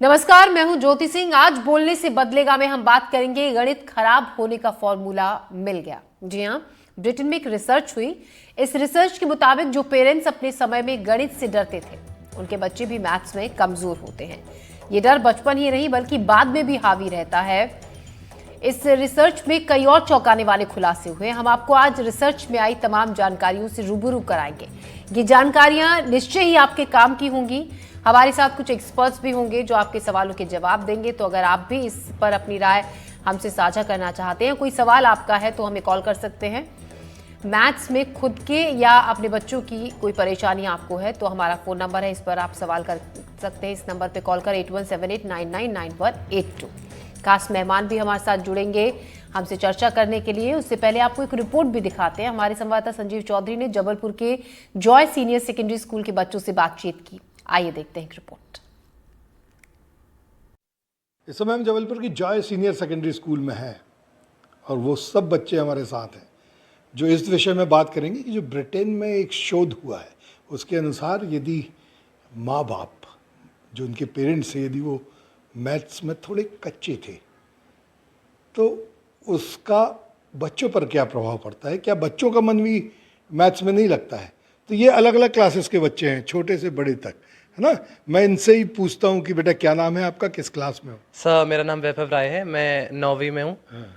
नमस्कार, मैं हूं ज्योति सिंह। आज बोलने से बदलेगा में हम बात करेंगे गणित खराब होने का फॉर्मूला मिल गया। जी हां, ब्रिटेन में एक रिसर्च हुई। इस रिसर्च के मुताबिक जो पेरेंट्स अपने समय में गणित से डरते थे, उनके बच्चे भी मैथ्स में कमजोर होते हैं। ये डर बचपन ही नहीं बल्कि बाद में भी हावी रहता है। इस रिसर्च में कई और चौंकाने वाले खुलासे हुए। हम आपको आज रिसर्च में आई तमाम जानकारियों से रूबरू कराएंगे। ये जानकारियां निश्चय ही आपके काम की होंगी। हमारे साथ कुछ एक्सपर्ट्स भी होंगे जो आपके सवालों के जवाब देंगे। तो अगर आप भी इस पर अपनी राय हमसे साझा करना चाहते हैं, कोई सवाल आपका है, तो हमें कॉल कर सकते हैं। मैथ्स में खुद के या अपने बच्चों की कोई परेशानी आपको है तो हमारा फोन नंबर है, इस पर आप सवाल कर सकते हैं। इस नंबर पर कॉल कर 8178999182। खास मेहमान भी हमारे साथ जुड़ेंगे हमसे चर्चा करने के लिए। उससे पहले आपको एक रिपोर्ट भी दिखाते हैं। हमारे संवाददाता संजीव चौधरी ने जबलपुर के जॉय सीनियर सेकेंडरी स्कूल के बच्चों से बातचीत की। आइए देखते हैं एक रिपोर्ट। इस समय हम जबलपुर की जॉय सीनियर सेकेंडरी स्कूल में हैं और वो सब बच्चे हमारे साथ हैं जो इस विषय में बात करेंगे कि जो ब्रिटेन में एक शोध हुआ है उसके अनुसार यदि माँ बाप जो उनके पेरेंट्स हैं यदि वो मैथ्स में थोड़े कच्चे थे तो उसका बच्चों पर क्या प्रभाव पड़ता है। क्या बच्चों का मन भी मैथ्स में नहीं लगता है। तो ये अलग अलग क्लासेस के बच्चे हैं, छोटे से बड़े तक, है ना। मैं इनसे ही पूछता हूँ कि बेटा क्या नाम है आपका, किस क्लास में हो। सर मेरा नाम वैभव राय है, मैं 9वीं में हूँ।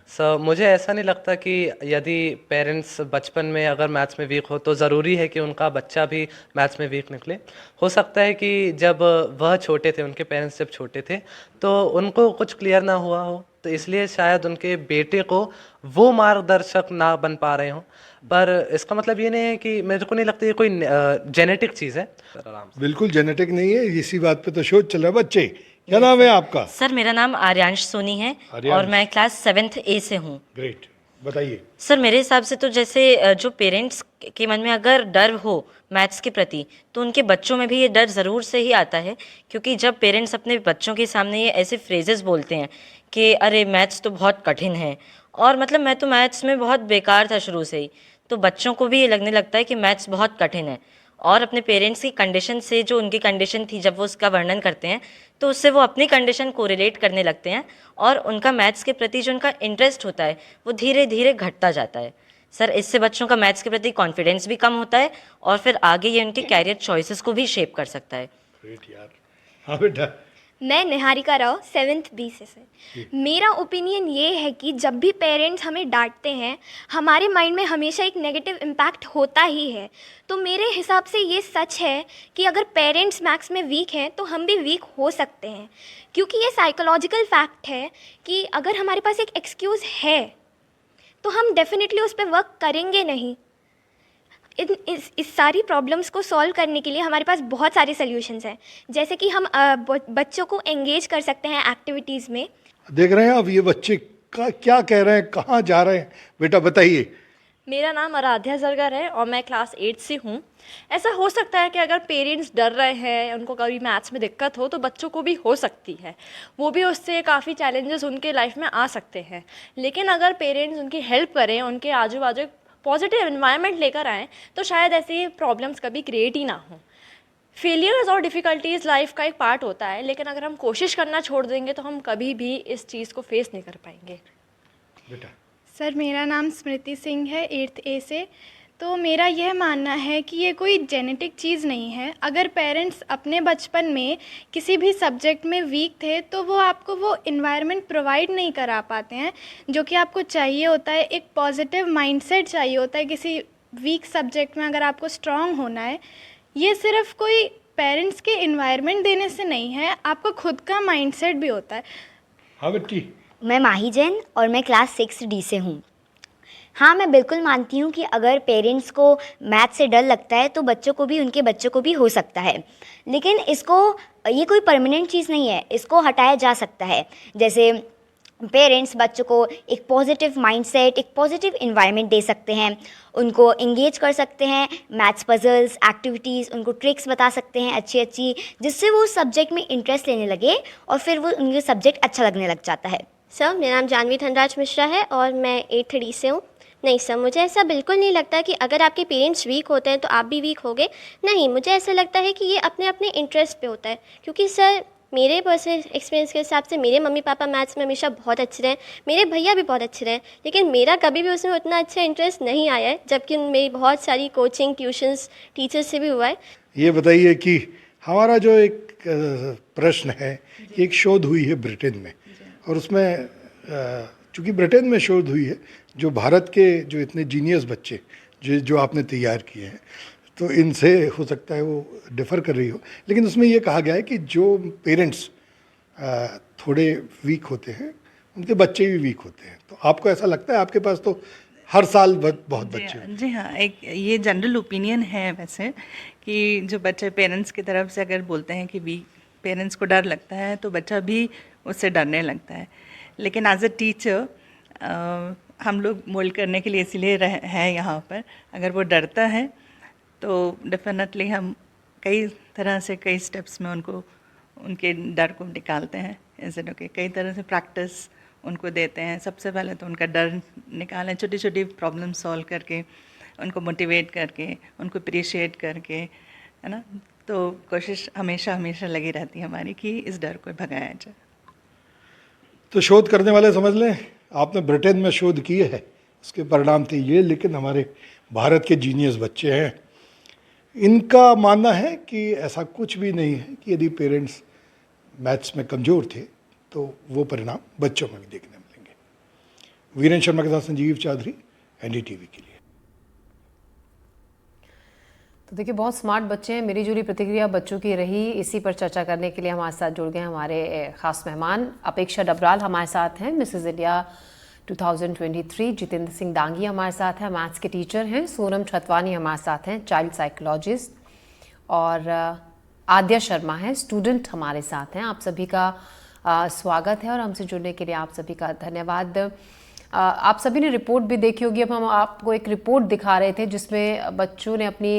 सर मुझे ऐसा नहीं लगता कि यदि पेरेंट्स बचपन में अगर मैथ्स में वीक हो तो ज़रूरी है कि उनका बच्चा भी मैथ्स में वीक निकले। हो सकता है कि जब वह छोटे थे, उनके पेरेंट्स जब छोटे थे तो उनको कुछ क्लियर ना हुआ हो, तो इसलिए शायद उनके बेटे को वो मार्गदर्शक ना बन पा रहे हों। पर इसका मतलब ये नहीं है कि, मेरे को नहीं लगता ये कोई जेनेटिक चीज़ है। बिल्कुल जेनेटिक नहीं है, इसी बात पे तो शोध चल रहा है। बच्चे क्या नाम है आपका। सर मेरा नाम आर्यांश सोनी है और मैं क्लास 7th A से हूँ। ग्रेट, बताइए। सर मेरे हिसाब से तो जैसे जो पेरेंट्स के मन में अगर डर हो मैथ्स के प्रति तो उनके बच्चों में भी ये डर ज़रूर से ही आता है। क्योंकि जब पेरेंट्स अपने बच्चों के सामने ये ऐसे फ्रेजेस बोलते हैं कि अरे मैथ्स तो बहुत कठिन है, और मतलब मैं तो मैथ्स में बहुत बेकार था शुरू से ही, तो बच्चों को भी ये लगने लगता है कि मैथ्स बहुत कठिन है। और अपने पेरेंट्स की कंडीशन से, जो उनकी कंडीशन थी जब वो उसका वर्णन करते हैं, तो उससे वो अपनी कंडीशन को रिलेट करने लगते हैं और उनका मैथ्स के प्रति जो उनका इंटरेस्ट होता है वो धीरे धीरे घटता जाता है। सर इससे बच्चों का मैथ्स के प्रति कॉन्फिडेंस भी कम होता है और फिर आगे ये उनके कैरियर चॉइसेस को भी शेप कर सकता है। ग्रेट यार। हाँ बेटा। मैं निहारिका राव 7th B से। मेरा ओपिनियन ये है कि जब भी पेरेंट्स हमें डांटते हैं हमारे माइंड में हमेशा एक नेगेटिव इम्पैक्ट होता ही है। तो मेरे हिसाब से ये सच है कि अगर पेरेंट्स मैथ्स में वीक हैं तो हम भी वीक हो सकते हैं, क्योंकि ये साइकोलॉजिकल फैक्ट है कि अगर हमारे पास एक एक्सक्यूज़ है तो हम डेफिनेटली उस पर वर्क करेंगे नहीं। इस सारी प्रॉब्लम्स को सॉल्व करने के लिए हमारे पास बहुत सारे सॉल्यूशंस हैं, जैसे कि हम बच्चों को एंगेज कर सकते हैं एक्टिविटीज़ में। देख रहे हैं अब ये बच्चे क्या कह रहे हैं, कहाँ जा रहे हैं, बेटा बताइए। मेरा नाम आराध्या जरगर है और मैं क्लास 8 से हूँ। ऐसा हो सकता है कि अगर पेरेंट्स डर रहे हैं, उनको कभी मैथ्स में दिक्कत हो, तो बच्चों को भी हो सकती है, वो भी उससे काफ़ी चैलेंजेस उनके लाइफ में आ सकते हैं। लेकिन अगर पेरेंट्स उनकी हेल्प करें, उनके आजू बाजू पॉजिटिव एनवायरनमेंट लेकर आएँ, तो शायद ऐसी प्रॉब्लम्स कभी क्रिएट ही ना हो। फेलियर्स और डिफ़िकल्टीज़ लाइफ का एक पार्ट होता है, लेकिन अगर हम कोशिश करना छोड़ देंगे तो हम कभी भी इस चीज़ को फेस नहीं कर पाएंगे। बेटा। सर मेरा नाम स्मृति सिंह है 8th A से। तो मेरा यह मानना है कि ये कोई जेनेटिक चीज़ नहीं है। अगर पेरेंट्स अपने बचपन में किसी भी सब्जेक्ट में वीक थे तो वो आपको वो इन्वायरमेंट प्रोवाइड नहीं करा पाते हैं जो कि आपको चाहिए होता है। एक पॉजिटिव माइंडसेट चाहिए होता है किसी वीक सब्जेक्ट में अगर आपको स्ट्रांग होना है। ये सिर्फ कोई पेरेंट्स के इन्वायरमेंट देने से नहीं है, आपको खुद का माइंडसेट भी होता है। हाँ बेटी। मैं माही जैन और मैं क्लास 6 D से हूँ। हाँ, मैं बिल्कुल मानती हूँ कि अगर पेरेंट्स को मैथ से डर लगता है तो बच्चों को भी, उनके बच्चों को भी हो सकता है। लेकिन ये कोई परमानेंट चीज़ नहीं है, इसको हटाया जा सकता है। जैसे पेरेंट्स बच्चों को एक पॉजिटिव माइंडसेट, एक पॉजिटिव इन्वायरमेंट दे सकते हैं, उनको इंगेज कर सकते हैं, मैथ्स पजल्स, एक्टिविटीज़, उनको ट्रिक्स बता सकते हैं अच्छी अच्छी, जिससे वो उस सब्जेक्ट में इंटरेस्ट लेने लगे और फिर वो उनके सब्जेक्ट अच्छा लगने लग जाता है। सर मेरा नाम जानवी धनराज मिश्रा है और मैं 8th D से हूँ। नहीं सर, मुझे ऐसा बिल्कुल नहीं लगता कि अगर आपके पेरेंट्स वीक होते हैं तो आप भी वीक होगे। नहीं, मुझे ऐसा लगता है कि ये अपने अपने इंटरेस्ट पे होता है, क्योंकि सर मेरे पर्सनल एक्सपीरियंस के हिसाब से मेरे मम्मी पापा मैथ्स में हमेशा बहुत अच्छे रहे, मेरे भैया भी बहुत अच्छे रहे, लेकिन मेरा कभी भी उसमें उतना अच्छा इंटरेस्ट नहीं आया है, जबकि मेरी बहुत सारी कोचिंग ट्यूशन्स टीचर्स से भी हुआ है। ये बताइए कि हमारा जो एक प्रश्न है कि एक शोध हुई है ब्रिटेन में, और उसमें चूँकि ब्रिटेन में शोध हुई है, जो भारत के जो इतने जीनियस बच्चे जो आपने तैयार किए हैं, तो इनसे हो सकता है वो डिफ़र कर रही हो, लेकिन उसमें ये कहा गया है कि जो पेरेंट्स थोड़े वीक होते हैं उनके बच्चे भी वीक होते हैं। तो आपको ऐसा लगता है? आपके पास तो हर साल बहुत बच्चे हैं। जी हाँ, एक ये जनरल ओपिनियन है वैसे कि जो बच्चे पेरेंट्स की तरफ से अगर बोलते हैं कि वीक, पेरेंट्स को डर लगता है तो बच्चा भी उससे डरने लगता है। लेकिन एज अ टीचर हम लोग मोल्ड करने के लिए इसीलिए हैं यहाँ पर। अगर वो डरता है तो डेफिनेटली हम कई तरह से कई स्टेप्स में उनको उनके डर को निकालते हैं। ऐसे ओके, कई तरह से प्रैक्टिस उनको देते हैं। सबसे पहले तो उनका डर निकालें, छोटी छोटी प्रॉब्लम सॉल्व करके, उनको मोटिवेट करके, उनको अप्रिशिएट करके, है ना। तो कोशिश हमेशा हमेशा लगी रहती है हमारी कि इस डर को भगाया जाए। तो शोध करने वाले समझ लें, आपने ब्रिटेन में शोध किए है, उसके परिणाम थे ये, लेकिन हमारे भारत के जीनियस बच्चे हैं, इनका मानना है कि ऐसा कुछ भी नहीं है कि यदि पेरेंट्स मैथ्स में कमज़ोर थे तो वो परिणाम बच्चों में भी देखने मिलेंगे। वीरेंद्र शर्मा के साथ संजीव चौधरी, एनडीटीवी के लिए। तो देखिए, बहुत स्मार्ट बच्चे हैं। मेरी जुड़ी प्रतिक्रिया बच्चों की रही। इसी पर चर्चा करने के लिए हमारे साथ जुड़ गए हमारे खास मेहमान अपेक्षा डबराल हमारे साथ हैं, मिसेस इंडिया 2023। जितेंद्र सिंह डांगी हमारे साथ हैं, मैथ्स के टीचर हैं। सोनम छतवानी हमारे साथ हैं, चाइल्ड साइकोलॉजिस्ट। और आद्या शर्मा है, स्टूडेंट हमारे साथ हैं। आप सभी का स्वागत है और हमसे जुड़ने के लिए आप सभी का धन्यवाद। आप सभी ने रिपोर्ट भी देखी होगी। अब हम आपको एक रिपोर्ट दिखा रहे थे जिसमें बच्चों ने अपनी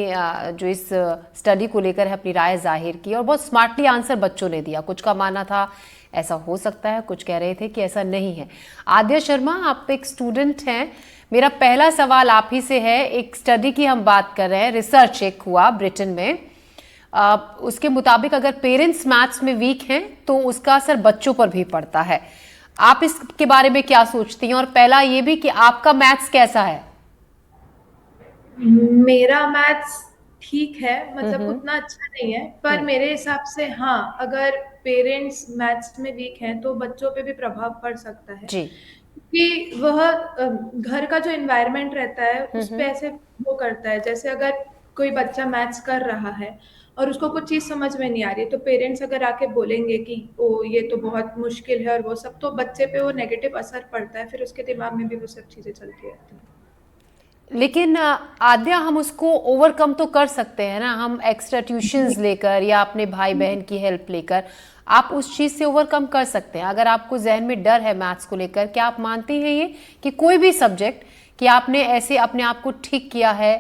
जो इस स्टडी को लेकर है अपनी राय जाहिर की और बहुत स्मार्टली आंसर बच्चों ने दिया। कुछ का मानना था ऐसा हो सकता है, कुछ कह रहे थे कि ऐसा नहीं है। आद्या शर्मा, आप एक स्टूडेंट हैं। मेरा पहला सवाल आप ही से है। एक स्टडी की हम बात कर रहे हैं, रिसर्च एक हुआ ब्रिटेन में, उसके मुताबिक अगर पेरेंट्स मैथ्स में वीक हैं तो उसका असर बच्चों पर भी पड़ता है। आप इसके बारे में क्या सोचती हैं? और पहला ये भी कि आपका मैथ्स कैसा है? मेरा मैथ्स ठीक है, मतलब उतना अच्छा नहीं है, पर मेरे हिसाब से हाँ, अगर पेरेंट्स मैथ्स में वीक हैं तो बच्चों पे भी प्रभाव पड़ सकता है जी। कि वह घर का जो एनवायरनमेंट रहता है उस पे ऐसे वो करता है। जैसे अगर कोई बच्चा मैथ्स कर रहा है और उसको कुछ चीज़ समझ में नहीं आ रही, तो पेरेंट्स अगर आके बोलेंगे कि ओ ये तो बहुत मुश्किल है और वो सब, तो बच्चे पे वो नेगेटिव असर पड़ता है, फिर उसके दिमाग में भी वो सब चीज़ें चलती रहती हैं। लेकिन आद्या, हम उसको ओवरकम तो कर सकते हैं ना, हम एक्स्ट्रा ट्यूशंस लेकर या अपने भाई बहन की हेल्प लेकर आप उस चीज़ से ओवरकम कर सकते हैं। अगर आपको जहन में डर है मैथ्स को लेकर, क्या आप मानती हैं ये कि कोई भी सब्जेक्ट कि आपने ऐसे अपने आप को ठीक किया है,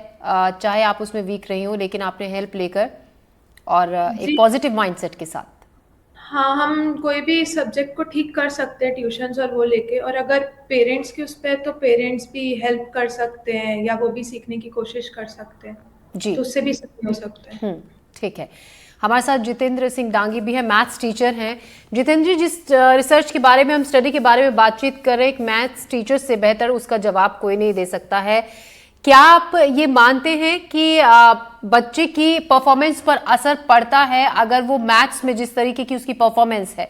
चाहे आप उसमें वीक रही हो लेकिन आपने हेल्प लेकर और एक पॉजिटिव माइंडसेट के साथ? हाँ, हम कोई भी सब्जेक्ट को ठीक कर सकते हैं ट्यूशंस और वो लेके, और अगर पेरेंट्स की उस पे तो पेरेंट्स भी हेल्प कर सकते हैं या वो भी सीखने की कोशिश कर सकते हैं जी, तो उससे भी सही हो सकता है। ठीक है। हमारे साथ जितेंद्र सिंह डांगी भी है, मैथ्स टीचर हैं। जितेंद्र जी, जिस रिसर्च के बारे में हम स्टडी के बारे में बातचीत कर रहे हैं, एक मैथ्स टीचर से बेहतर उसका जवाब कोई नहीं दे सकता है। क्या आप ये मानते हैं कि बच्चे की परफॉर्मेंस पर असर पड़ता है अगर वो मैथ्स में जिस तरीके की उसकी परफॉर्मेंस है?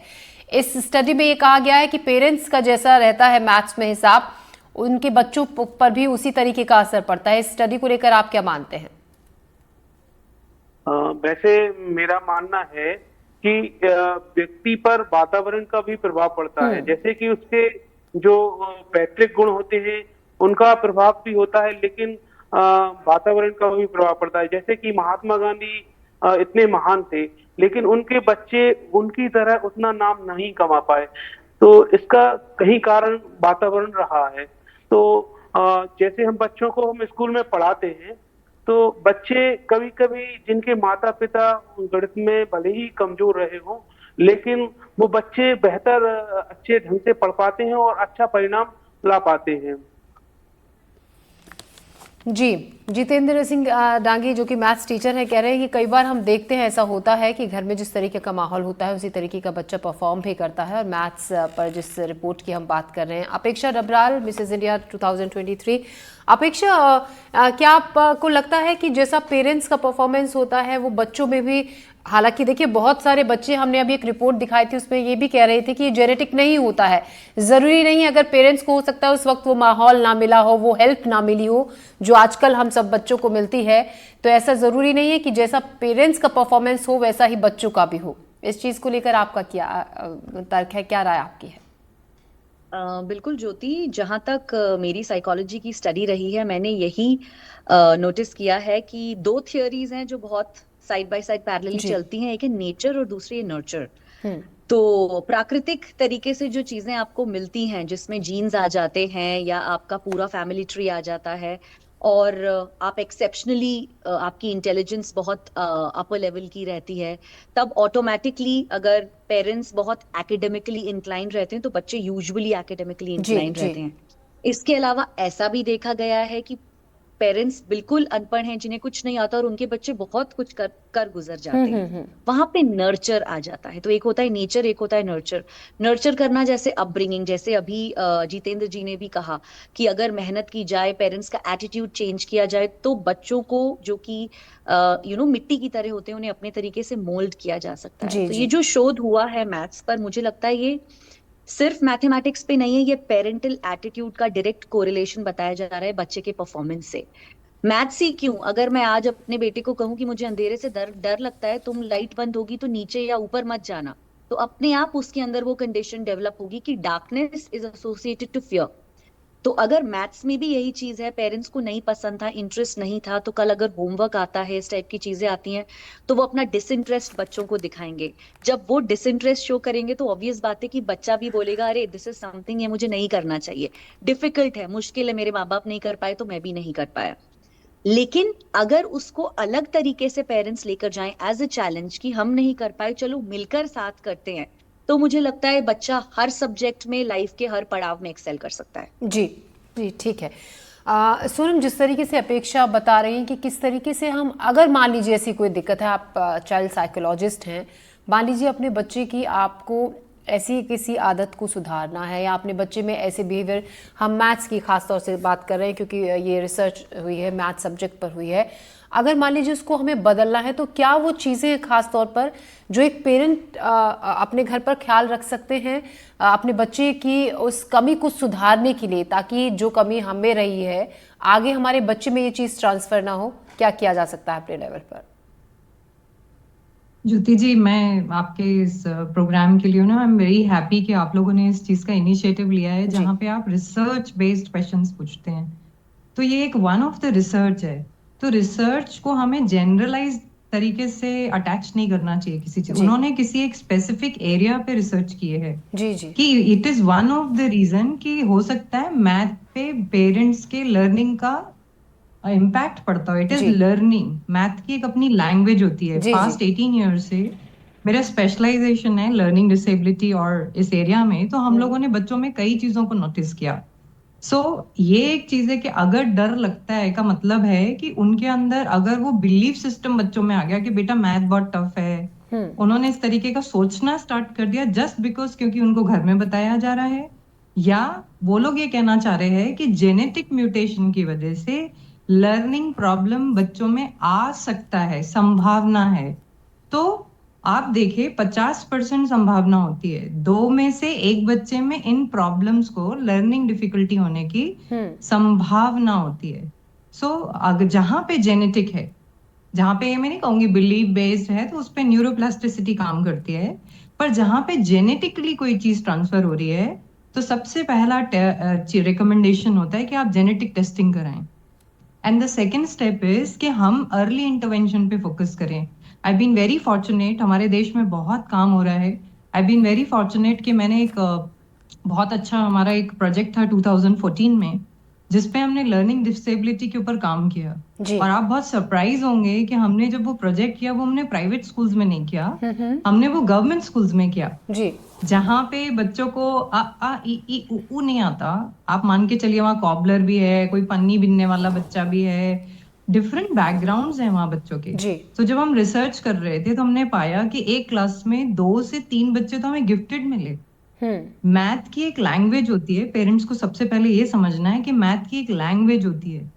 इस स्टडी में ये कहा गया है कि पेरेंट्स का जैसा रहता है मैथ्स में हिसाब, उनके बच्चों पर भी उसी तरीके का असर पड़ता है। इस स्टडी को लेकर आप क्या मानते हैं? वैसे मेरा मानना है कि व्यक्ति पर वातावरण का भी प्रभाव पड़ता है। जैसे कि उसके जो पैतृक गुण होते हैं उनका प्रभाव भी होता है, लेकिन वातावरण का भी प्रभाव पड़ता है। जैसे कि महात्मा गांधी इतने महान थे, लेकिन उनके बच्चे उनकी तरह उतना नाम नहीं कमा पाए, तो इसका कहीं कारण वातावरण रहा है। तो जैसे हम बच्चों को हम स्कूल में पढ़ाते हैं, तो बच्चे कभी कभी जिनके माता पिता गणित में भले ही कमजोर रहे हों, लेकिन वो बच्चे बेहतर अच्छे ढंग से पढ़ पाते हैं और अच्छा परिणाम ला पाते हैं। जी, जितेंद्र सिंह डांगी जो कि मैथ्स टीचर हैं, कह रहे हैं कि कई बार हम देखते हैं ऐसा होता है कि घर में जिस तरीके का माहौल होता है उसी तरीके का बच्चा परफॉर्म भी करता है। और मैथ्स पर जिस रिपोर्ट की हम बात कर रहे हैं, अपेक्षा डबराल, मिसेस इंडिया 2023। अपेक्षा, क्या आपको लगता है कि जैसा पेरेंट्स का परफॉर्मेंस होता है वो बच्चों में भी, हालांकि देखिए बहुत सारे बच्चे, हमने अभी एक रिपोर्ट दिखाई थी उसमें ये भी कह रहे थे कि ये जेनेटिक नहीं होता है, ज़रूरी नहीं, अगर पेरेंट्स को हो सकता है उस वक्त वो माहौल ना मिला हो, वो हेल्प ना मिली हो जो आजकल हम सब बच्चों को मिलती है, तो ऐसा ज़रूरी नहीं है कि जैसा पेरेंट्स का परफॉर्मेंस हो वैसा ही बच्चों का भी हो। इस चीज़ को लेकर आपका क्या तर्क है, क्या राय आपकी है? बिल्कुल ज्योति, जहाँ तक मेरी साइकोलॉजी की स्टडी रही है, मैंने यही नोटिस किया है कि दो थियोरीज हैं जो बहुत साइड बाय साइड पैरेलली चलती हैं। एक है नेचर और दूसरी है नर्चर। तो प्राकृतिक तरीके से जो चीजें आपको मिलती हैं, जिसमें जीन्स आ जाते हैं या आपका पूरा फैमिली ट्री आ जाता है और आप एक्सेप्शनली, आपकी इंटेलिजेंस बहुत अपर लेवल की रहती है, तब ऑटोमेटिकली अगर पेरेंट्स बहुत एकेडमिकली इंक्लाइंड रहते हैं तो बच्चे यूजुअली एकेडमिकली इंक्लाइंड रहते हैं। इसके अलावा ऐसा भी देखा गया है कि पेरेंट्स बिल्कुल अनपढ़ हैं, जिन्हें कुछ नहीं आता और उनके बच्चे बहुत कुछ कर गुजर जाते हैं, वहां पे नर्चर आ जाता है। तो एक होता है नेचर, एक होता है नर्चर। नर्चर करना जैसे अपब्रिंगिंग, जैसे अभी जितेंद्र जी ने भी कहा कि अगर मेहनत की जाए, पेरेंट्स का एटीट्यूड चेंज किया जाए, तो बच्चों को जो कि मिट्टी की तरह होते हैं उन्हें अपने तरीके से मोल्ड किया जा सकता है। तो ये जो शोध हुआ है मैथ्स पर, मुझे लगता है ये सिर्फ मैथमेटिक्स पे नहीं है, ये पेरेंटल एटीट्यूड का डायरेक्ट कोरिलेशन बताया जा रहा है बच्चे के परफॉर्मेंस से। मैथ्स ही क्यों, अगर मैं आज अपने बेटे को कहूं कि मुझे अंधेरे से डर लगता है, तुम लाइट बंद होगी तो नीचे या ऊपर मत जाना, तो अपने आप उसके अंदर वो कंडीशन डेवलप होगी कि darkness is associated to fear. तो अगर मैथ्स में भी यही चीज है, पेरेंट्स को नहीं पसंद था, इंटरेस्ट नहीं था, तो कल अगर होमवर्क आता है, इस टाइप की चीजें आती हैं, तो वो अपना डिसइंटरेस्ट बच्चों को दिखाएंगे। जब वो डिसइंटरेस्ट शो करेंगे तो ऑब्वियस बात है कि बच्चा भी बोलेगा, अरे दिस इज समथिंग, ये मुझे नहीं करना चाहिए, डिफिकल्ट है, मुश्किल है, मेरे माँ बाप नहीं कर पाए तो मैं भी नहीं कर पाया। लेकिन अगर उसको अलग तरीके से पेरेंट्स लेकर जाएं एज अ चैलेंज कि हम नहीं कर पाए, चलो मिलकर साथ करते हैं, तो मुझे लगता है बच्चा हर सब्जेक्ट में, लाइफ के हर पड़ाव में एक्सेल कर सकता है। जी जी, ठीक है। सोनम, जिस तरीके से अपेक्षा बता रही हैं कि किस तरीके से हम, अगर मान लीजिए ऐसी कोई दिक्कत है, आप चाइल्ड साइकोलॉजिस्ट हैं, मान लीजिए अपने बच्चे की, आपको ऐसी किसी आदत को सुधारना है या अपने बच्चे में ऐसे बिहेवियर, हम मैथ्स की खास तौर से बात कर रहे हैं क्योंकि ये रिसर्च हुई है, मैथ्स सब्जेक्ट पर हुई है, अगर मान लीजिए उसको हमें बदलना है, तो क्या वो चीज़ें हैं खास तौर पर जो एक पेरेंट अपने घर पर ख्याल रख सकते हैं अपने बच्चे की उस कमी को सुधारने के लिए, ताकि जो कमी हमें रही है आगे हमारे बच्चे में ये चीज़ ट्रांसफ़र ना हो? क्या किया जा सकता है अपने लेवल पर? ज्योति जी, मैं आपके इस प्रोग्राम के लिए ना, आई एम वेरी हैप्पी कि आप लोगों ने इस चीज़ का इनिशिएटिव लिया है जहाँ पे आप रिसर्च बेस्ड क्वेश्चंस पूछते हैं। तो ये एक वन ऑफ द रिसर्च है। तो रिसर्च को हमें जनरलाइज तरीके से अटैच नहीं करना चाहिए किसी चीज। उन्होंने किसी एक स्पेसिफिक एरिया पे रिसर्च किए है कि it is one of the reason कि हो सकता है मैथ पे पेरेंट्स के लर्निंग का इम्पैक्ट पड़ता हो। इट इज लर्निंग, मैथ की एक अपनी लैंग्वेज होती है। पास्ट 18 ईयर्स से मेरा स्पेशलाइजेशन है लर्निंग डिसेबिलिटी और इस एरिया में, तो हम लोगों ने बच्चों में कई चीजों को नोटिस किया। ये एक चीज है कि अगर डर लगता है का मतलब है कि उनके अंदर अगर वो बिलीफ सिस्टम बच्चों में आ गया कि बेटा मैथ बहुत टफ है, उन्होंने इस तरीके का सोचना स्टार्ट कर दिया जस्ट बिकॉज क्योंकि उनको घर में बताया जा रहा है, या वो लोग ये कहना चाह रहे हैं कि जेनेटिक म्यूटेशन की वजह से लर्निंग प्रॉब्लम बच्चों में आ सकता है, संभावना है। तो आप देखिए 50% संभावना होती है, 2 में से 1 बच्चे में इन प्रॉब्लम्स को लर्निंग डिफिकल्टी होने की संभावना होती है। अगर जहां पे जेनेटिक है, जहां पे मैं नहीं कहूंगी बिलीव बेस्ड है, तो उस पे न्यूरोप्लास्टिसिटी काम करती है, पर जहां पे जेनेटिकली कोई चीज ट्रांसफर हो रही है तो सबसे पहला रिकमेंडेशन होता है कि आप जेनेटिक टेस्टिंग कराएं। And the second step is कि हम अर्ली इंटरवेंशन पे फोकस करें। आई बीन वेरी फॉर्चुनेट, हमारे देश में बहुत काम हो रहा है। आई बीन वेरी फॉर्चुनेट कि मैंने एक बहुत अच्छा हमारा एक प्रोजेक्ट था 2014 में, जिसपे हमने लर्निंग डिसेबिलिटी के ऊपर काम किया। जी। और आप बहुत सरप्राइज होंगे कि हमने जब वो प्रोजेक्ट किया वो हमने प्राइवेट स्कूल्स में नहीं किया, हमने वो गवर्नमेंट स्कूल्स में किया, जी। जहाँ पे बच्चों को आ ई ई उ नहीं आता। आप मान के चलिए वहाँ कॉबलर भी है, कोई पन्नी बिनने वाला बच्चा भी है, डिफरेंट बैकग्राउंड्स हैं वहाँ बच्चों के। जी। तो जब हम रिसर्च कर रहे थे तो हमने पाया कि एक क्लास में 2 से 3 बच्चे तो हमें गिफ्टेड मिले। मैथ की एक लैंग्वेज होती है, पेरेंट्स को सबसे पहले ये समझना है कि मैथ की एक लैंग्वेज होती है,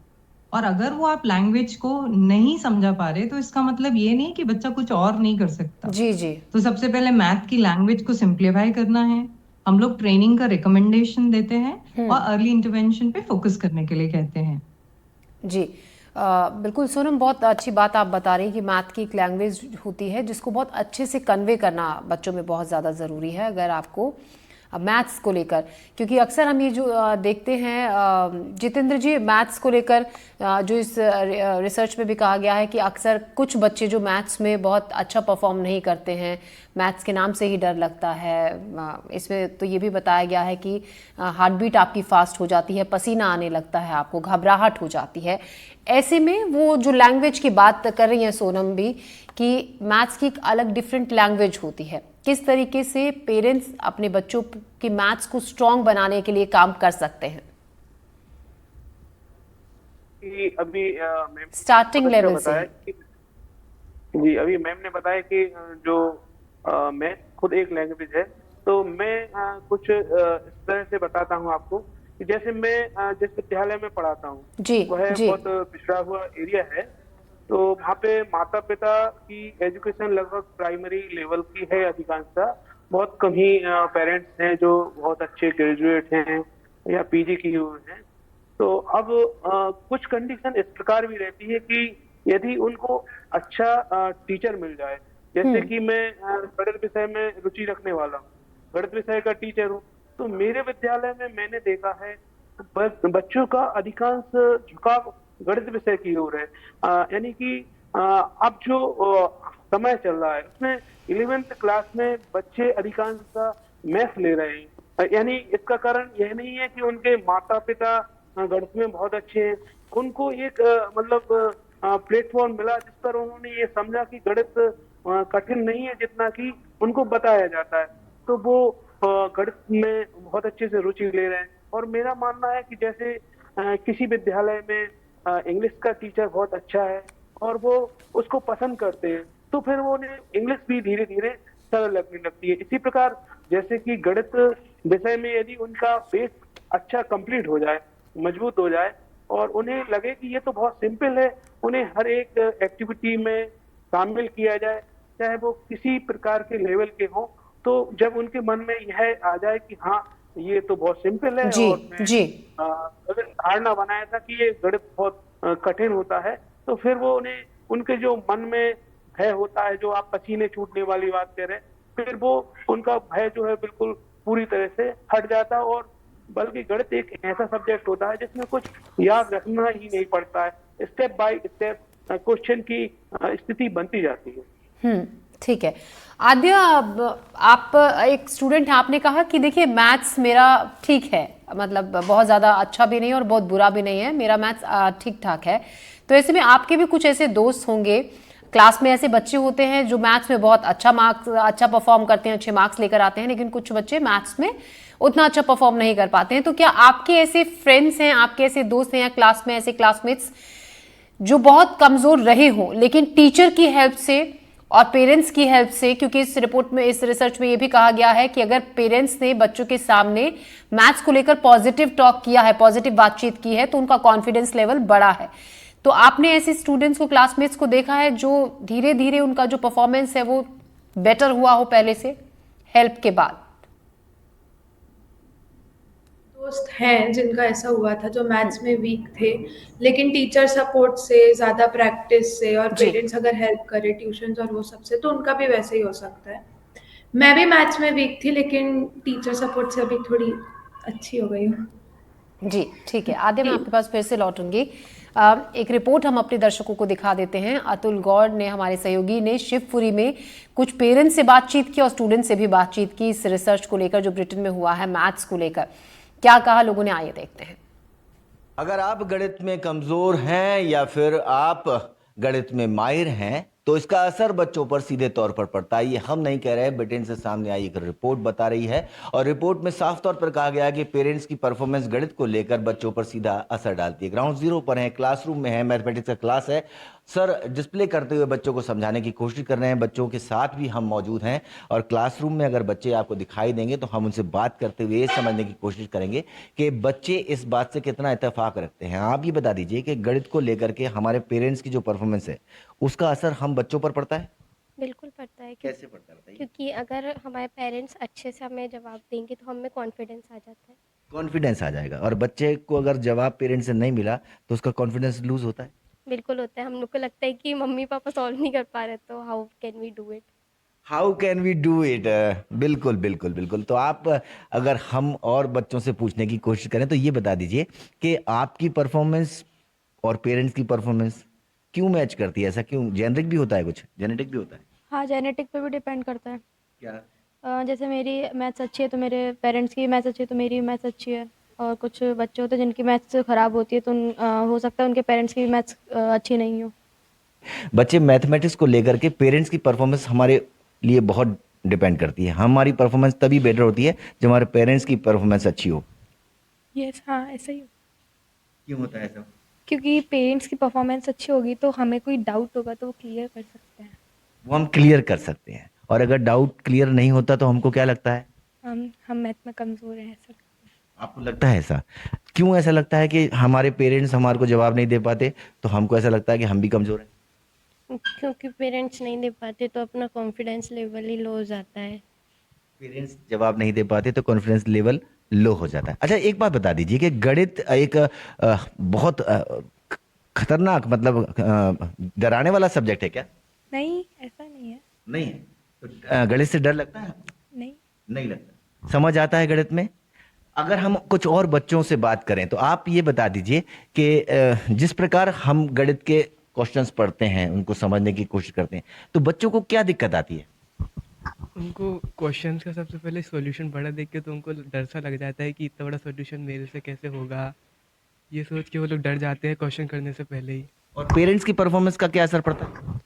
और अगर वो आप लैंग्वेज को नहीं समझा पा रहे तो इसका मतलब ये नहीं कि बच्चा कुछ और नहीं कर सकता। जी जी। तो सबसे पहले मैथ की लैंग्वेज को सिंप्लीफाई करना है। हम लोग ट्रेनिंग का रिकमेंडेशन देते हैं और अर्ली इंटरवेंशन पे फोकस करने के लिए कहते हैं। जी बिल्कुल सोनम, बहुत अच्छी बात आप बता रही हैं कि मैथ की एक लैंग्वेज होती है जिसको बहुत अच्छे से कन्वे करना बच्चों में बहुत ज़्यादा ज़रूरी है अगर आपको मैथ्स को लेकर, क्योंकि अक्सर हम ये जो देखते हैं जितेंद्र जी, मैथ्स को लेकर जो इस रिसर्च में भी कहा गया है कि अक्सर कुछ बच्चे जो मैथ्स में बहुत अच्छा परफॉर्म नहीं करते हैं, मैथ्स के नाम से ही डर लगता है। इसमें तो ये भी बताया गया है कि हार्ट बीट आपकी फास्ट हो जाती है, पसीना आने लगता है, आपको घबराहट हो जाती है। ऐसे में वो जो लैंग्वेज की बात कर रही हैं सोनम भी कि मैथ्स की एक अलग डिफरेंट लैंग्वेज होती है, किस तरीके से पेरेंट्स अपने बच्चों की मैथ्स को स्ट्रॉन्ग बनाने के लिए काम कर सकते हैं कि अभी स्टार्टिंग लेवल से। जी, अभी मैम ने बताया कि जो मैथ खुद एक लैंग्वेज है, तो मैं कुछ इस तरह से बताता हूँ आपको कि जैसे मैं जिस विद्यालय में पढ़ाता हूँ वह बहुत पिछड़ा हुआ एरिया है, तो वहाँ पे माता पिता की एजुकेशन लगभग प्राइमरी लेवल की है अधिकांशतः, बहुत कम ही पेरेंट्स हैं जो बहुत अच्छे ग्रेजुएट हैं या पीजी किए हुए हैं। तो अब कुछ कंडीशन इस प्रकार भी रहती है कि यदि उनको अच्छा टीचर मिल जाए, जैसे कि मैं गणित विषय में रुचि रखने वाला हूँ, गणित विषय का टीचर हूँ, तो मेरे विद्यालय में मैंने देखा है बच्चों का अधिकांश झुकाव गणित विषय की ओर है। यानी कि अब जो समय चल रहा है उसमें 11th क्लास में बच्चे अधिकांश मैथ ले रहे हैं। यानी इसका कारण यह नहीं है कि उनके माता पिता गणित में बहुत अच्छे हैं, उनको एक मतलब प्लेटफॉर्म मिला जिस पर उन्होंने ये समझा कि गणित कठिन नहीं है जितना कि उनको बताया जाता है, तो वो गणित में बहुत अच्छे से रुचि ले रहे हैं। और मेरा मानना है कि जैसे किसी विद्यालय में इंग्लिश का टीचर बहुत अच्छा है और वो उसको पसंद करते हैं, तो फिर वो उन्हें इंग्लिश भी धीरे धीरे सरल लगने लगती है। इसी प्रकार जैसे कि गणित विषय में यदि उनका बेस अच्छा कंप्लीट हो जाए, मजबूत हो जाए और उन्हें लगे कि ये तो बहुत सिंपल है, उन्हें हर एक एक्टिविटी में शामिल किया जाए, चाहे वो किसी प्रकार के लेवल के हो, तो जब उनके मन में यह आ जाए कि हाँ ये तो बहुत सिंपल है, जी, और मैं अगर धारणा बनाया था कि ये गणित बहुत कठिन होता है, तो फिर वो उन्हें उनके जो मन में भय होता है, जो आप पसीने छूटने वाली बात कह रहे हैं, फिर वो उनका भय जो है बिल्कुल पूरी तरह से हट जाता है। और बल्कि गणित एक ऐसा सब्जेक्ट होता है जिसमें कुछ याद रखना ही नहीं पड़ता है, स्टेप बाय स्टेप क्वेश्चन की स्थिति बनती जाती है। ठीक है आद्य, आप एक स्टूडेंट हैं, आपने कहा कि देखिए मैथ्स मेरा ठीक है, मतलब बहुत ज़्यादा अच्छा भी नहीं और बहुत बुरा भी नहीं है, मेरा मैथ्स ठीक ठाक है। तो ऐसे में आपके भी कुछ ऐसे दोस्त होंगे, क्लास में ऐसे बच्चे होते हैं जो मैथ्स में बहुत अच्छा परफॉर्म करते हैं, अच्छे मार्क्स लेकर आते हैं, लेकिन कुछ बच्चे मैथ्स में उतना अच्छा परफॉर्म नहीं कर पाते हैं। तो क्या आपके ऐसे फ्रेंड्स हैं, आपके ऐसे दोस्त हैं या क्लास में ऐसे क्लासमेट्स जो बहुत कमज़ोर रहे हों, लेकिन टीचर की हेल्प से और पेरेंट्स की हेल्प से, क्योंकि इस रिपोर्ट में, इस रिसर्च में ये भी कहा गया है कि अगर पेरेंट्स ने बच्चों के सामने मैथ्स को लेकर पॉजिटिव टॉक किया है, पॉजिटिव बातचीत की है, तो उनका कॉन्फिडेंस लेवल बढ़ा है। तो आपने ऐसे स्टूडेंट्स को, क्लासमेट्स को देखा है जो धीरे धीरे उनका जो परफॉर्मेंस है वो बेटर हुआ हो पहले से हेल्प के बाद? दोस्त हैं जिनका ऐसा हुआ था, जो मैथ्स में वीक थे, लेकिन टीचर सपोर्ट से, ज़्यादा प्रैक्टिस से और पेरेंट्स अगर हेल्प करे ट्यूशन्स और वो सब से, तो उनका भी वैसे ही हो सकता है। मैं भी मैथ्स में वीक थी, लेकिन टीचर सपोर्ट से अभी थोड़ी अच्छी हो गई हूँ। जी ठीक है आद्य, मैं आपके पास फिर से लौटूंगी। एक रिपोर्ट हम अपने दर्शकों को दिखा देते हैं। अतुल गौड़ ने, हमारे सहयोगी ने, शिवपुरी में कुछ पेरेंट्स से बातचीत की और स्टूडेंट से भी बातचीत की इस रिसर्च को लेकर जो ब्रिटेन में हुआ है मैथ्स को लेकर। क्या कहा लोगों ने, आइए देखते हैं। अगर आप गणित में कमज़ोर हैं या फिर आप गणित में माहिर हैं तो इसका असर बच्चों पर सीधे तौर पर पड़ता है। ये हम नहीं कह रहे, ब्रिटेन से सामने आई एक रिपोर्ट बता रही है और रिपोर्ट में साफ तौर पर कहा गया है कि पेरेंट्स की परफॉर्मेंस गणित को लेकर बच्चों पर सीधा असर डालती है। ग्राउंड जीरो पर है, क्लासरूम में है, मैथमेटिक्स का क्लास है, सर डिस्प्ले करते हुए बच्चों को समझाने की कोशिश कर रहे हैं, बच्चों के साथ भी हम मौजूद हैं और क्लासरूम में अगर बच्चे आपको दिखाई देंगे तो हम उनसे बात करते हुए ये समझने की कोशिश करेंगे कि बच्चे इस बात से कितना इत्तेफाक रखते हैं। आप ये बता दीजिए कि गणित को लेकर के हमारे पेरेंट्स की जो परफॉर्मेंस है उसका असर हम बच्चों पर पड़ता है? बिल्कुल पड़ता है। कैसे पड़ता है बताइए? क्योंकि अगर हमारे पेरेंट्स अच्छे से हमें जवाब देंगे तो हमें कॉन्फिडेंस आ जाता है। कॉन्फिडेंस आ जाएगा और बच्चे को अगर जवाब पेरेंट्स से नहीं मिला तो उसका कॉन्फिडेंस लूज होता है। बिल्कुल होता है। हम लोग को लगता है कि मम्मी पापा सॉल्व नहीं कर पा रहे तो how can we do it. How can we do it? बिल्कुल बिल्कुल बिल्कुल। तो आप अगर हम और बच्चों से पूछने की कोशिश करें तो ये बता दीजिए कि आपकी परफॉर्मेंस और पेरेंट्स की परफॉर्मेंस क्यों मैच करती है? ऐसा क्यों? जेनेरिक भी होता है, कुछ जेनेटिक भी होता है? हाँ, जेनेटिक पे भी डिपेंड करता है। क्या? जैसे मेरी मैथ्स अच्छी है तो मेरे पेरेंट्स की मैथ्स अच्छी है तो मेरी मैथ्स अच्छी है, और कुछ बच्चे होते हैं जिनकी मैथ्स ख़राब होती है तो हो सकता है उनके पेरेंट्स की भी मैथ्स अच्छी नहीं हो। बच्चे मैथमेटिक्स को लेकर के पेरेंट्स की परफॉर्मेंस हमारे लिए बहुत डिपेंड करती है। हमारी परफॉर्मेंस तभी बेटर होती है जब हमारे पेरेंट्स की परफॉर्मेंस अच्छी हो। यस, हाँ ऐसा ही। क्यों होता है ऐसा? क्योंकि पेरेंट्स की परफॉर्मेंस अच्छी होगी तो हमें कोई डाउट होगा तो वो क्लियर कर सकते हैं। वो हम क्लियर कर सकते हैं और अगर डाउट क्लियर नहीं होता तो हमको क्या लगता है? हम मैथ में कमज़ोर हैं ऐसा। आपको लगता है ऐसा? क्यों ऐसा लगता है कि हमारे पेरेंट्स हमारे को जवाब नहीं दे पाते तो हमको ऐसा लगता है कि हम भी कमज़ोर हैं? क्योंकि पेरेंट्स नहीं दे पाते तो अपना कॉन्फिडेंस लेवल ही लो हो जाता है। पेरेंट्स जवाब नहीं दे पाते तो कॉन्फिडेंस लेवल लो हो जाता है। अच्छा, एक बात बता दीजिए कि गणित एक बहुत खतरनाक मतलब डराने वाला सब्जेक्ट है क्या? नहीं, ऐसा नहीं है। नहीं है? तो गणित से डर लगता है? नहीं। नहीं लगता। समझ आता है गणित में? अगर हम कुछ और बच्चों से बात करें तो आप ये बता दीजिए कि जिस प्रकार हम गणित के क्वेश्चंस पढ़ते हैं, उनको समझने की कोशिश करते हैं, तो बच्चों को क्या दिक्कत आती है? उनको क्वेश्चंस का सबसे पहले सॉल्यूशन बड़ा देख के तो उनको डर सा लग जाता है कि इतना बड़ा सॉल्यूशन मेरे से कैसे होगा, ये सोच के वो लोग डर जाते हैं क्वेश्चन करने से पहले ही। और पेरेंट्स की परफॉर्मेंस का क्या असर पड़ता है?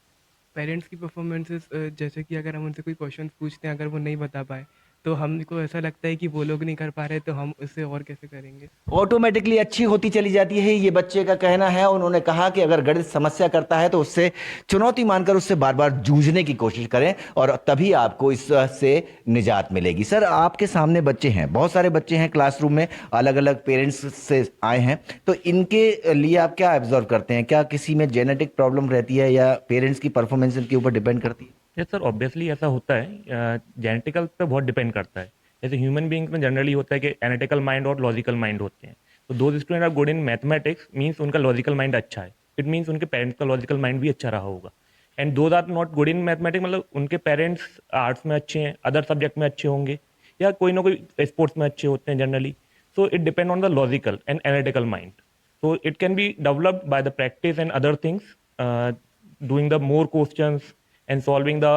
पेरेंट्स की परफॉर्मेंसेस जैसे कि अगर हम उनसे कोई क्वेश्चन पूछते हैं, अगर वो नहीं बता पाए तो हमको ऐसा लगता है कि वो लोग नहीं कर पा रहे तो हम उससे और कैसे करेंगे। ऑटोमेटिकली अच्छी होती चली जाती है, ये बच्चे का कहना है। उन्होंने कहा कि अगर गणित समस्या करता है तो उससे चुनौती मानकर उससे बार बार जूझने की कोशिश करें और तभी आपको इससे निजात मिलेगी। सर, आपके सामने बच्चे हैं, बहुत सारे बच्चे हैं क्लासरूम में, अलग अलग पेरेंट्स से आए हैं, तो इनके लिए आप क्या ऑब्जर्व करते हैं? क्या किसी में जेनेटिक प्रॉब्लम रहती है या पेरेंट्स की परफॉर्मेंस इनके ऊपर डिपेंड करती है? यस सर, ऑब्वियसली ऐसा होता है। जेनेटिकल पे बहुत डिपेंड करता है। जैसे ह्यूमन बीइंग्स में जनरली होता है कि एनालिटिकल माइंड और लॉजिकल माइंड होते हैं। तो दो student are good in mathematics means उनका लॉजिकल माइंड अच्छा है। इट मींस उनके पेरेंट्स का लॉजिकल माइंड भी अच्छा रहा होगा। And those are not good in mathematics, मतलब उनके पेरेंट्स आर्ट्स में अच्छे हैं, अदर सब्जेक्ट में अच्छे होंगे या कोई ना कोई स्पोर्ट्स में अच्छे होते हैं generally. So it depend on the logical and analytical mind. So it can be developed by the practice and other things, doing the more questions and solving the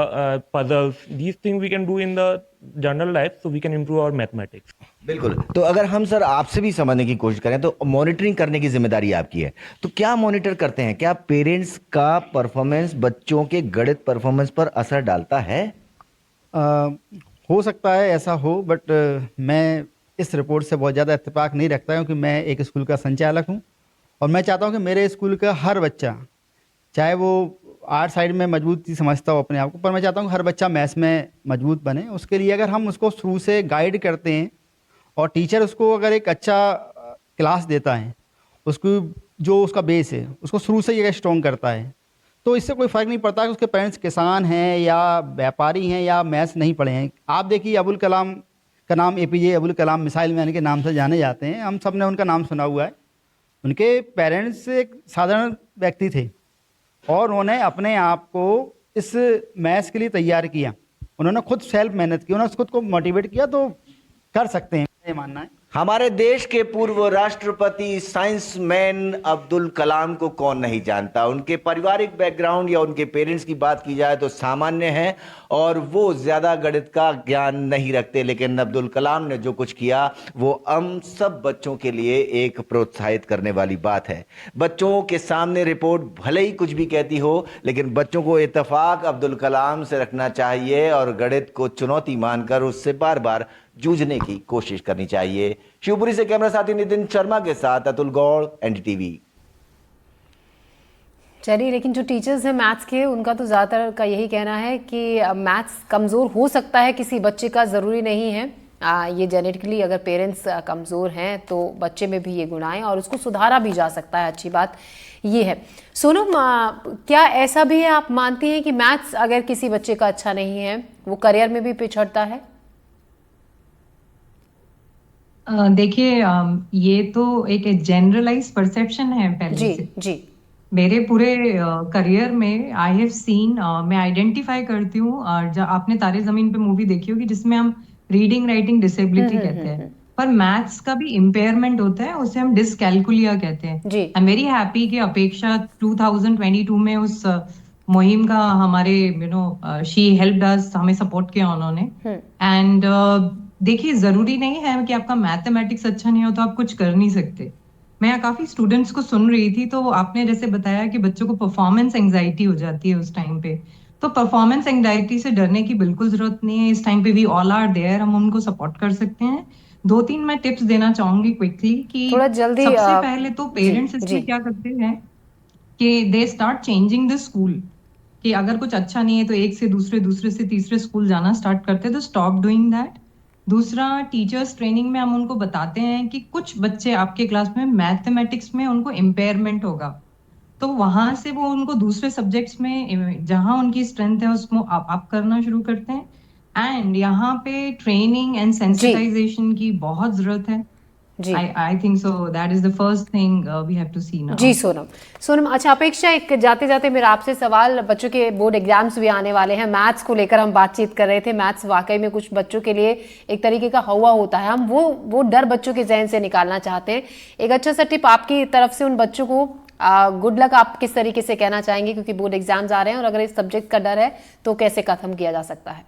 puzzles. These things we can do in the general life, so we can improve our mathematics. बिल्कुल। तो अगर हम sir आपसे भी समझने की कोशिश करें तो मॉनिटरिंग करने की जिम्मेदारी आपकी है, तो क्या मॉनिटर करते हैं? क्या पेरेंट्स का परफॉर्मेंस बच्चों के गणित परफॉर्मेंस पर असर डालता है? हो सकता है ऐसा हो, बट मैं इस रिपोर्ट से बहुत ज़्यादा इत्तेफाक नहीं रखता क्योंकि मैं एक स्कूल का संचालक हूँ और मैं चाहता हूँ कि मेरे स्कूल का हर बच्चा, चाहे वो आर्ट साइड में मजबूती समझता हो अपने आप को, पर मैं चाहता हूँ हर बच्चा मैथ्स में मजबूत बने। उसके लिए अगर हम उसको शुरू से गाइड करते हैं और टीचर उसको अगर एक अच्छा क्लास देता है, उसको जो उसका बेस है उसको शुरू से ये स्ट्रॉन्ग करता है, तो इससे कोई फ़र्क नहीं पड़ता कि उसके पेरेंट्स किसान हैं या व्यापारी हैं या मैथ्स नहीं पढ़े हैं। आप देखिए, अबुल कलाम का नाम APJ Abul Kalam missile man के नाम से जाने जाते हैं, हम सब ने उनका नाम सुना हुआ है। उनके पेरेंट्स एक साधारण व्यक्ति थे और उन्होंने अपने आप को इस मैथ्स के लिए तैयार किया। उन्होंने खुद सेल्फ मेहनत की, उन्होंने खुद को मोटिवेट किया, तो कर सकते हैं, ये मानना है। हमारे देश के पूर्व राष्ट्रपति साइंस मैन अब्दुल कलाम को कौन नहीं जानता। उनके पारिवारिक बैकग्राउंड या उनके पेरेंट्स की बात की जाए तो सामान्य है और वो ज्यादा गणित का ज्ञान नहीं रखते, लेकिन अब्दुल कलाम ने जो कुछ किया वो हम सब बच्चों के लिए एक प्रोत्साहित करने वाली बात है। बच्चों के सामने रिपोर्ट भले ही कुछ भी कहती हो, लेकिन बच्चों को इत्तेफाक अब्दुल कलाम से रखना चाहिए और गणित को चुनौती मानकर उससे बार बार जूझने की कोशिश करनी चाहिए। शिवपुरी से कैमरा साथी नितिन शर्मा के साथ अतुल गौड़, एनडीटीवी। चलिए, लेकिन जो टीचर्स हैं मैथ्स के, उनका तो ज़्यादातर का यही कहना है कि मैथ्स कमज़ोर हो सकता है किसी बच्चे का, ज़रूरी नहीं है। ये जेनेटिकली अगर पेरेंट्स कमज़ोर हैं तो बच्चे में भी ये गुण आए और उसको सुधारा भी जा सकता है। अच्छी बात ये है। सोनम, क्या ऐसा भी है, आप मानती हैं कि मैथ्स अगर किसी बच्चे का अच्छा नहीं है वो करियर में भी पिछड़ता है? देखिए, ये तो एक जनरलाइज परसेप्शन है पहले जी से। जी मेरे पूरे करियर में आई हैव सीन, मैं आइडेंटिफाई करती हूँ, आपने तारे जमीन पे मूवी देखी होगी जिसमें हम रीडिंग राइटिंग डिसेबिलिटी कहते हैं, पर मैथ्स का भी इम्पेयरमेंट होता है, उसे हम डिसकैलकुलिया कहते हैं। जी। आई एम वेरी हैप्पी कि अपेक्षा 2022 में उस मुहिम का हमारे शी हेल्प्ड अस, हमें सपोर्ट किया उन्होंने। एंड देखिए, जरूरी नहीं है कि आपका मैथमेटिक्स अच्छा नहीं हो तो आप कुछ कर नहीं सकते। मैं काफी स्टूडेंट्स को सुन रही थी, तो आपने जैसे बताया कि बच्चों को परफॉर्मेंस एंजाइटी हो जाती है उस टाइम पे, तो परफॉर्मेंस एंजाइटी से डरने की बिल्कुल जरूरत नहीं है। इस टाइम पे वी ऑल आर देयर, हम उनको सपोर्ट कर सकते हैं। 2-3 मैं टिप्स देना चाहूंगी क्विकली कि थोड़ा जल्दी। सबसे पहले तो पेरेंट्स जी, इसमें जी। क्या करते हैं कि they start changing the school, कि अगर कुछ अच्छा नहीं है तो एक से दूसरे, दूसरे से तीसरे स्कूल जाना स्टार्ट करते हैं, तो स्टॉप डूइंग दैट। दूसरा, टीचर्स ट्रेनिंग में हम उनको बताते हैं कि कुछ बच्चे आपके क्लास में मैथमेटिक्स में उनको इम्पेयरमेंट होगा, तो वहां से वो उनको दूसरे सब्जेक्ट्स में जहां उनकी स्ट्रेंथ है उसको आप करना शुरू करते हैं। एंड यहाँ पे ट्रेनिंग एंड सेंसिटाइजेशन की बहुत जरूरत है। जी। I think so that is the first thing we have to see now. जी सोनम, अच्छा, अपेक्षा, एक जाते जाते मेरा आपसे सवाल, बच्चों के बोर्ड एग्जाम्स भी आने वाले हैं, मैथ्स को लेकर हम बातचीत कर रहे थे। मैथ्स वाकई में कुछ बच्चों के लिए एक तरीके का हवा होता है, हम वो डर बच्चों के जहन से निकालना चाहते हैं। एक अच्छा सा टिप आपकी तरफ से उन बच्चों को, गुड लक आप किस तरीके से कहना चाहेंगे, क्योंकि बोर्ड एग्जाम्स आ रहे हैं और अगर इस सब्जेक्ट का डर है तो कैसे खत्म किया जा सकता है?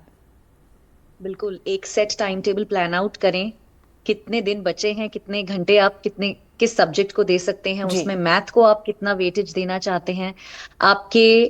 बिल्कुल, एक set time table plan out करें, कितने दिन बचे हैं, कितने घंटे आप किस सब्जेक्ट को दे सकते हैं, उसमें मैथ को आप कितना वेटेज देना चाहते हैं, आपके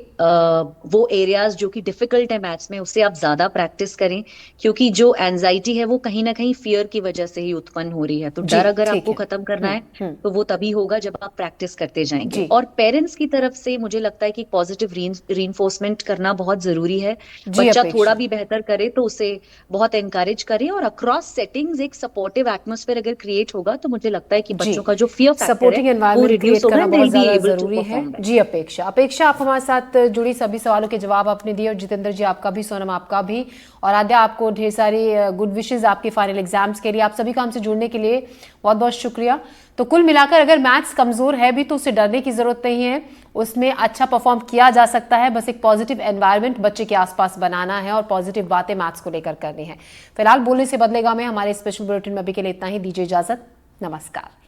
वो एरियाज जो कि डिफिकल्ट है मैथ्स में उससे आप ज्यादा प्रैक्टिस करें, क्योंकि जो एंजाइटी है वो कहीं ना कहीं फियर की वजह से ही उत्पन्न हो रही है। तो डर अगर आपको खत्म करना है तो वो तभी होगा जब आप प्रैक्टिस करते जाएंगे। और पेरेंट्स की तरफ से मुझे लगता है कि पॉजिटिव रीइंफोर्समेंट करना बहुत जरूरी है। बच्चा थोड़ा भी बेहतर करे तो उसे बहुत एनकरेज करें, और अक्रॉस सेटिंग्स एक सपोर्टिव एटमॉस्फेयर अगर क्रिएट होगा तो मुझे लगता है कि बच्चों का जो फियर फैक्टर सपोर्टिंग है वो एनवायरनमेंट रिड्यूस क्रिएट होगा, करना बहुत they'll be ज्यादा able to जरूरी है। perform better. जी अपेक्षा, आप हमारे साथ जुड़ी सभी सवालों के जवाब आपने दिए, और जितेंद्र जी आपका भी, सोनम आपका भी, और आद्या आपको ढेर सारी गुड विशेज आपके फाइनल एग्जाम्स के लिए। आप सभी को हमसे जुड़ने के लिए बहुत बहुत शुक्रिया। तो कुल मिलाकर अगर मैथ्स कमजोर है भी तो उससे डरने की जरूरत नहीं है, उसमें अच्छा परफॉर्म किया जा सकता है, बस एक पॉजिटिव एनवायरनमेंट बच्चे के आसपास बनाना है और पॉजिटिव बातें मैथ्स को लेकर करनी है। फिलहाल बोलने से बदलेगा में हमारे स्पेशल बुलेटिन में अभी के लिए इतना ही। दीजिए इजाजत, नमस्कार।